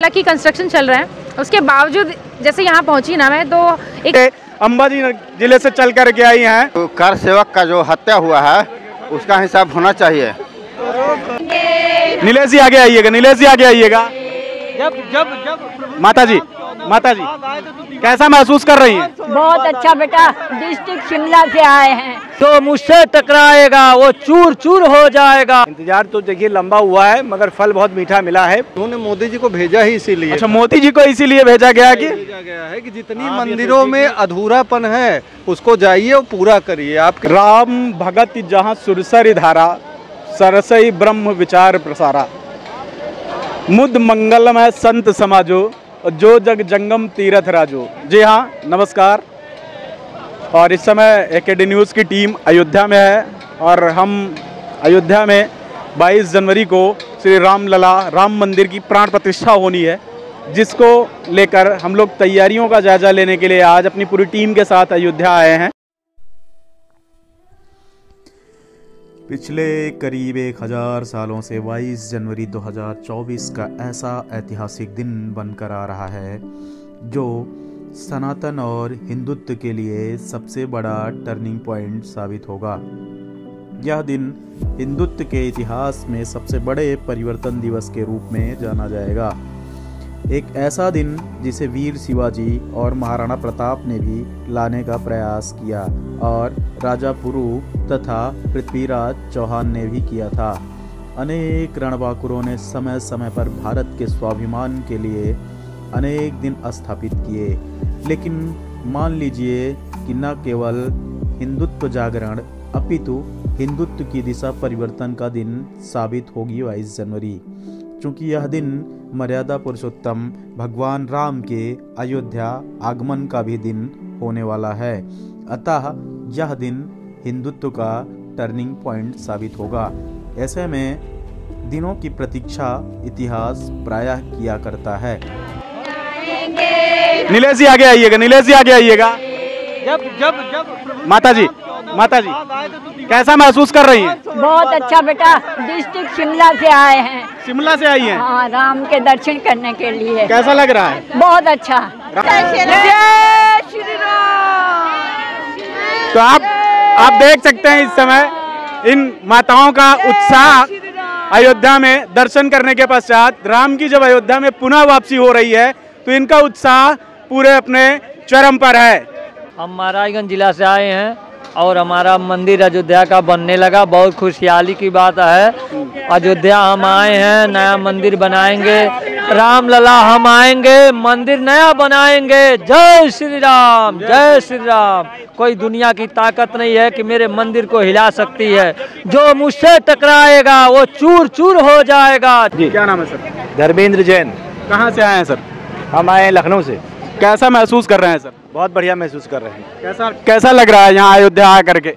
माता की कंस्ट्रक्शन चल रहा है, उसके बावजूद जैसे यहाँ पहुँची ना मैं तो एक अंबाजी जिले से चल कर के आई हैं। तो कार सेवक का जो हत्या हुआ है उसका हिसाब होना चाहिए। नीलेश जी आगे आइएगा, नीलेश जी आगे आइएगा। जब माता जी कैसा महसूस कर रही हैं? बहुत अच्छा बेटा, डिस्ट्रिक्ट शिमला से आए हैं। तो मुझसे टकराएगा वो चूर चूर हो जाएगा। इंतजार तो देखिए लंबा हुआ है मगर फल बहुत मीठा मिला है। उन्होंने मोदी जी को भेजा ही इसीलिए। अच्छा, मोदी जी को इसीलिए भेजा गया कि जितनी मंदिरों में अधूरापन है उसको जाइए और पूरा करिए। आप राम भगत जहाँ सुरसरी धारा, सरसई ब्रह्म विचार प्रसारा, मुद मंगलमय संत समाजो, जो जग जंगम तीरथ राजो। जी हाँ, नमस्कार। और इस समय एकेडी न्यूज़ की टीम अयोध्या में है और हम अयोध्या में 22 जनवरी को श्री रामलला राम मंदिर की प्राण प्रतिष्ठा होनी है, जिसको लेकर हम लोग तैयारियों का जायजा लेने के लिए आज अपनी पूरी टीम के साथ अयोध्या आए हैं। पिछले करीब 1000 सालों से 22 जनवरी 2024 का ऐसा ऐतिहासिक दिन बनकर आ रहा है जो सनातन और हिंदुत्व के लिए सबसे बड़ा टर्निंग पॉइंट साबित होगा। यह दिन हिंदुत्व के इतिहास में सबसे बड़े परिवर्तन दिवस के रूप में जाना जाएगा। एक ऐसा दिन जिसे वीर शिवाजी और महाराणा प्रताप ने भी लाने का प्रयास किया और राजा पुरु तथा पृथ्वीराज चौहान ने भी किया था। अनेक रणबांकुरों ने समय समय पर भारत के स्वाभिमान के लिए अनेक दिन स्थापित किए, लेकिन मान लीजिए कि न केवल हिंदुत्व जागरण अपितु हिंदुत्व की दिशा परिवर्तन का दिन साबित होगी 22 जनवरी। चूँकि यह दिन मर्यादा पुरुषोत्तम भगवान राम के अयोध्या आगमन का भी दिन होने वाला है, अतः यह दिन हिंदुत्व का टर्निंग पॉइंट साबित होगा। ऐसे में दिनों की प्रतीक्षा इतिहास प्रायः किया करता है। नीलेश जी आगे आइएगा, नीलेश जी आगे आइएगा। जब माता जी कैसा महसूस कर रही हैं? बहुत अच्छा बेटा, डिस्ट्रिक्ट शिमला से आए हैं। शिमला से आई हैं? हाँ, राम के दर्शन करने के लिए। कैसा लग रहा है? बहुत अच्छा। जय श्री राम। तो आप देख सकते हैं इस समय इन माताओं का उत्साह अयोध्या में दर्शन करने के पश्चात राम की जब अयोध्या में पुनः वापसी हो रही है तो इनका उत्साह पूरे अपने चरम पर है। हम महाराजगंज जिला से आए हैं और हमारा मंदिर अयोध्या का बनने लगा, बहुत खुशहाली की बात है। अयोध्या हम आए हैं, नया मंदिर बनाएंगे, रामलला हम आएंगे, मंदिर नया बनाएंगे। जय श्री राम, जय श्री राम। कोई दुनिया की ताकत नहीं है कि मेरे मंदिर को हिला सकती है। जो मुझसे टकराएगा वो चूर चूर हो जाएगा। जी, क्या नाम है सर? धर्मेंद्र जैन। कहाँ से आए हैं सर? हम आए हैं लखनऊ से। कैसा महसूस कर रहे हैं सर? बहुत बढ़िया महसूस कर रहे हैं। कैसा लग रहा है यहाँ अयोध्या आ करके?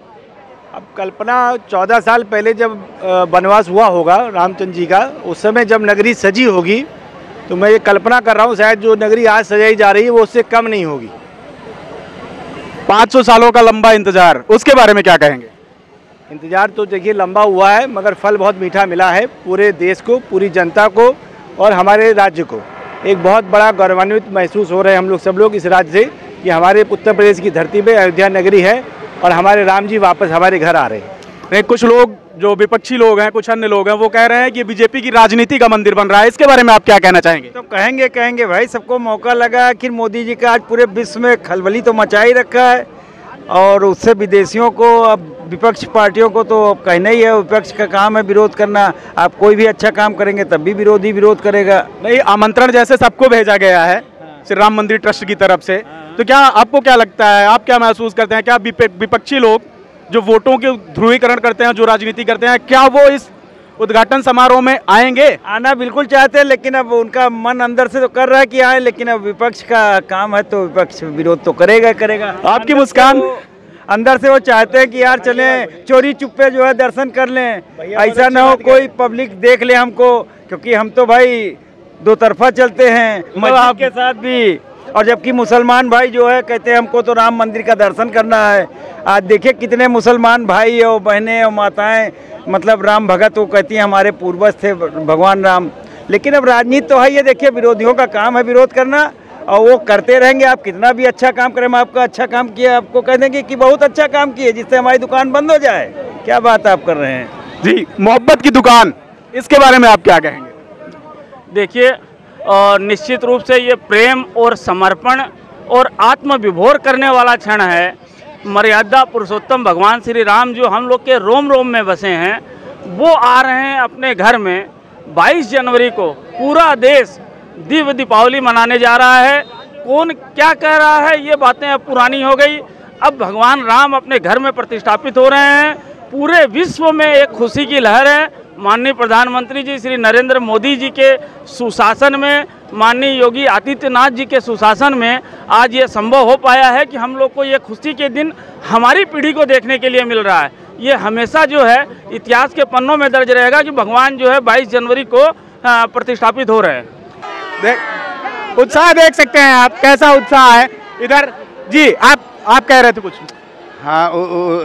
अब कल्पना 14 साल पहले जब वनवास हुआ होगा रामचंद्र जी का, उस समय जब नगरी सजी होगी तो मैं ये कल्पना कर रहा हूँ शायद जो नगरी आज सजाई जा रही है वो उससे कम नहीं होगी। 500 सालों का लंबा इंतजार, उसके बारे में क्या कहेंगे? इंतजार तो देखिए लंबा हुआ है मगर फल बहुत मीठा मिला है। पूरे देश को, पूरी जनता को और हमारे राज्य को एक बहुत बड़ा गौरवान्वित महसूस हो रहे हैं हम लोग सब लोग इस राज्य से कि हमारे उत्तर प्रदेश की धरती पे अयोध्या नगरी है और हमारे राम जी वापस हमारे घर आ रहे हैं। कुछ लोग जो विपक्षी लोग हैं, कुछ अन्य लोग हैं, वो कह रहे हैं कि बीजेपी की राजनीति का मंदिर बन रहा है, इसके बारे में आप क्या कहना चाहेंगे? तो कहेंगे भाई, सबको मौका लगा। आखिर मोदी जी का आज पूरे विश्व में खलबली तो मचा ही रखा है और उससे विदेशियों को, अब विपक्ष पार्टियों को तो कहना ही है, विपक्ष का काम है विरोध करना। आप कोई भी अच्छा काम करेंगे तब भी विरोधी विरोध करेगा। नहीं, आमंत्रण जैसे सबको भेजा गया है श्री राम मंदिर ट्रस्ट की तरफ से, तो क्या आपको क्या लगता है, आप क्या महसूस करते हैं? क्या विपक्षी लोग जो वोटों के ध्रुवीकरण करते हैं, जो राजनीति करते हैं, क्या वो इस उद्घाटन समारोह में आएंगे? आना बिल्कुल चाहते हैं, लेकिन अब उनका मन अंदर से तो कर रहा है कि आए, लेकिन अब विपक्ष का काम है तो विपक्ष विरोध तो करेगा। आपकी मुस्कान अंदर से वो चाहते हैं कि यार चले चोरी चुप्पे जो है दर्शन कर लें, ऐसा ना हो कोई पब्लिक देख ले हमको, क्योंकि हम तो भाई दो तरफा चलते हैं मस्जिद के साथ भी। और जबकि मुसलमान भाई जो है कहते हैं हमको तो राम मंदिर का दर्शन करना है। आज देखिए कितने मुसलमान भाई और बहनें और माताएं, मतलब राम भगत वो कहती हैं हमारे पूर्वज थे भगवान राम, लेकिन अब राजनीति तो है, ये देखिए विरोधियों का काम है विरोध करना, और वो करते रहेंगे। आप कितना भी अच्छा काम करें, हम आपका अच्छा काम किया आपको कह देंगे कि बहुत अच्छा काम किए, जिससे हमारी दुकान बंद हो जाए। क्या बात आप कर रहे हैं जी। मोहब्बत की दुकान, इसके बारे में आप क्या कहेंगे? देखिए, निश्चित रूप से ये प्रेम और समर्पण और आत्मविभोर करने वाला क्षण है। मर्यादा पुरुषोत्तम भगवान श्री राम जो हम लोग के रोम रोम में बसे हैं, वो आ रहे हैं अपने घर में। 22 जनवरी को पूरा देश दिव्य दीपावली मनाने जा रहा है। कौन क्या कह रहा है, ये बातें अब पुरानी हो गई। अब भगवान राम अपने घर में प्रतिष्ठापित हो रहे हैं। पूरे विश्व में एक खुशी की लहर है। माननीय प्रधानमंत्री जी श्री नरेंद्र मोदी जी के सुशासन में, माननीय योगी आदित्यनाथ जी के सुशासन में आज ये संभव हो पाया है कि हम लोग को ये खुशी के दिन हमारी पीढ़ी को देखने के लिए मिल रहा है। ये हमेशा जो है इतिहास के पन्नों में दर्ज रहेगा कि भगवान जो है 22 जनवरी को प्रतिष्ठापित हो रहे हैं। उत्साह देख सकते हैं आप, कैसा उत्साह है इधर। जी, आप कह रहे थे कुछ? हाँ,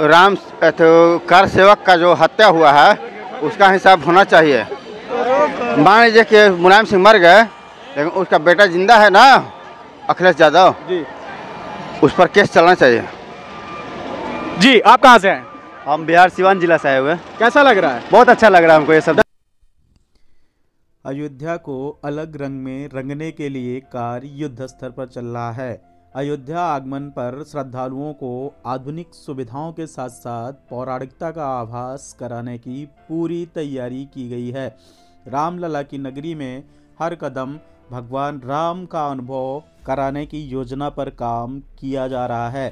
राम तो कर सेवक का जो हत्या हुआ है उसका हिसाब होना चाहिए। मान लीजिए कि मुलायम सिंह मर गए, लेकिन उसका बेटा जिंदा है ना, अखिलेश यादव जी, उस पर केस चलना चाहिए। जी, आप कहाँ से हैं? हम बिहार सिवान जिला से आए हुए। कैसा लग रहा है? बहुत अच्छा लग रहा है हमको ये सब। अयोध्या को अलग रंग में रंगने के लिए कार्य युद्ध स्तर पर चल रहा है। अयोध्या आगमन पर श्रद्धालुओं को आधुनिक सुविधाओं के साथ साथ पौराणिकता का आभास कराने की पूरी तैयारी की गई है। रामलला की नगरी में हर कदम भगवान राम का अनुभव कराने की योजना पर काम किया जा रहा है।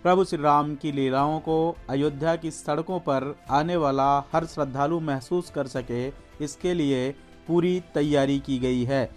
प्रभु श्री राम की लीलाओं को अयोध्या की सड़कों पर आने वाला हर श्रद्धालु महसूस कर सके, इसके लिए पूरी तैयारी की गई है।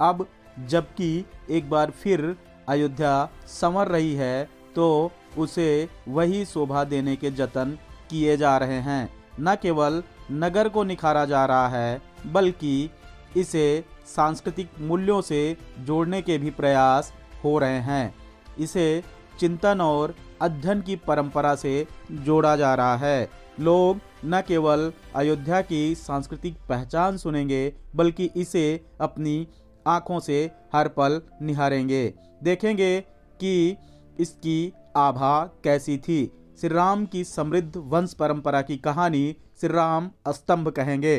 अब जबकि एक बार फिर अयोध्या संवर रही है, तो उसे वही शोभा देने के जतन किए जा रहे हैं। न केवल नगर को निखारा जा रहा है, बल्कि इसे सांस्कृतिक मूल्यों से जोड़ने के भी प्रयास हो रहे हैं। इसे चिंतन और अध्ययन की परंपरा से जोड़ा जा रहा है। लोग न केवल अयोध्या की सांस्कृतिक पहचान सुनेंगे, बल्कि इसे अपनी आँखों से हर पल निहारेंगे, देखेंगे कि इसकी आभा कैसी थी। श्री राम की समृद्ध वंश परंपरा की कहानी श्री राम स्तंभ कहेंगे।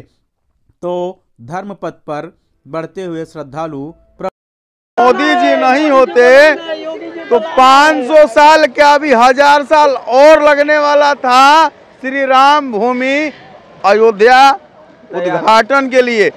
तो धर्म पथ पर बढ़ते हुए श्रद्धालु मोदी जी नहीं होते तो 500 साल क्या, अभी 1000 साल और लगने वाला था श्री राम भूमि अयोध्या उद्घाटन के लिए।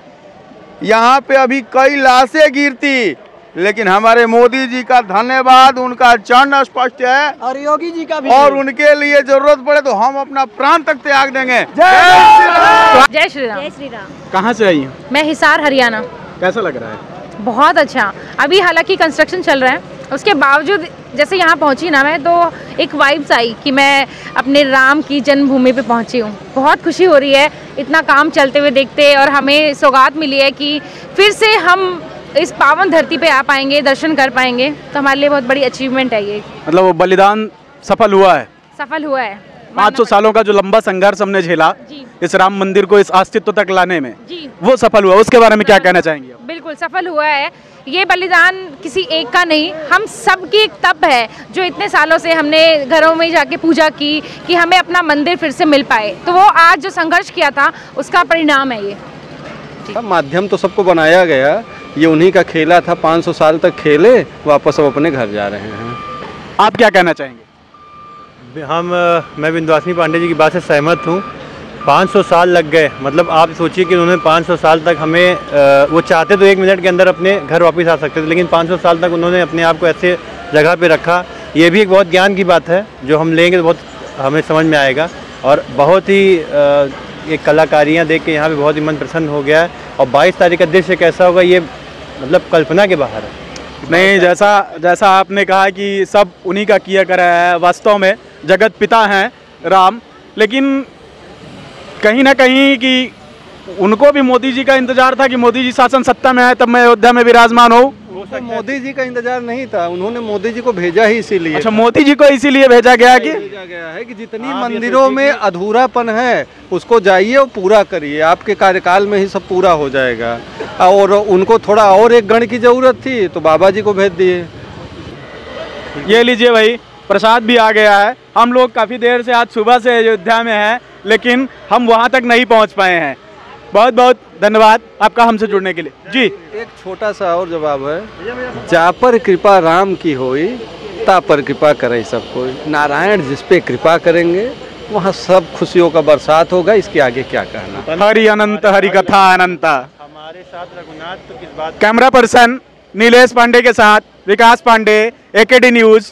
यहाँ पे अभी कई लाशें गिरती, लेकिन हमारे मोदी जी का धन्यवाद, उनका चरण स्पष्ट है, और योगी जी का भी, और उनके लिए जरूरत पड़े तो हम अपना प्राण तक त्याग देंगे। जय श्री राम। जय श्री राम। कहाँ से आई हैं? मैं हिसार हरियाणा। कैसा लग रहा है? बहुत अच्छा। अभी हालांकि कंस्ट्रक्शन चल रहा है, उसके बावजूद जैसे यहाँ पहुँची ना मैं, तो एक वाइब्स आई कि मैं अपने राम की जन्मभूमि पे पहुँची हूँ। बहुत खुशी हो रही है इतना काम चलते हुए देखते, और हमें सौगात मिली है कि फिर से हम इस पावन धरती पे आ पाएंगे, दर्शन कर पाएंगे। तो हमारे लिए बहुत बड़ी अचीवमेंट है ये। मतलब वो बलिदान सफल हुआ है? सफल हुआ है। 500 सालों का जो लंबा संघर्ष हमने झेला इस राम मंदिर को इस अस्तित्व तक लाने में, वो सफल हुआ। उसके बारे में क्या कहना चाहेंगे? बिल्कुल सफल हुआ है। ये बलिदान किसी एक का नहीं, हम सब की एक तप है जो इतने सालों से हमने घरों में जाके पूजा की कि हमें अपना मंदिर फिर से मिल पाए। तो वो आज जो संघर्ष किया था उसका परिणाम है ये। माध्यम तो सबको बनाया गया, ये उन्हीं का खेला था। 500 साल तक खेले, वापस अब अपने घर जा रहे हैं। आप क्या कहना चाहेंगे? मैं विंध्यवासिनी पांडे जी की बात से सहमत हूँ। 500 साल लग गए, मतलब आप सोचिए कि उन्होंने 500 साल तक हमें वो चाहते तो 1 मिनट के अंदर अपने घर वापस आ सकते थे, लेकिन 500 साल तक उन्होंने अपने आप को ऐसे जगह पे रखा। ये भी एक बहुत ज्ञान की बात है, जो हम लेंगे तो बहुत हमें समझ में आएगा। और बहुत ही एक कलाकारियाँ देख के यहाँ पे बहुत ही मन प्रसन्न हो गया है। और 22 तारीख का दृश्य कैसा होगा, ये मतलब कल्पना के बाहर है। नहीं, जैसा आपने कहा कि सब उन्हीं का किया करा है, वास्तव में जगत पिता हैं राम, लेकिन कहीं ना कहीं कि उनको भी मोदी जी का इंतजार था कि मोदी जी शासन सत्ता में आए तब मैं अयोध्या में विराजमान हूँ। तो मोदी जी का इंतजार नहीं था, उन्होंने मोदी जी को भेजा ही इसीलिए। अच्छा, मोदी जी को इसीलिए भेजा गया कि जितनी मंदिरों में अधूरापन है उसको जाइए और पूरा करिए, आपके कार्यकाल में ही सब पूरा हो जाएगा। और उनको थोड़ा और एक गण की जरूरत थी तो बाबा जी को भेज दिए। ये लीजिए भाई, प्रसाद भी आ गया है। हम लोग काफ़ी देर से, आज सुबह से अयोध्या में हैं, लेकिन हम वहाँ तक नहीं पहुँच पाए हैं। बहुत बहुत धन्यवाद आपका हमसे जुड़ने के लिए। जी, एक छोटा सा और जवाब है, जा पर कृपा राम की होई ता पर कृपा करे सब कोई। नारायण जिस पे कृपा करेंगे वहाँ सब खुशियों का बरसात होगा। इसके आगे क्या कहना। हरि अनंत, हरि कथा अनंता। हमारे साथ रघुनाथ तो किस बात। कैमरा पर्सन नीलेश पांडे के साथ विकास पांडे, AKD न्यूज़।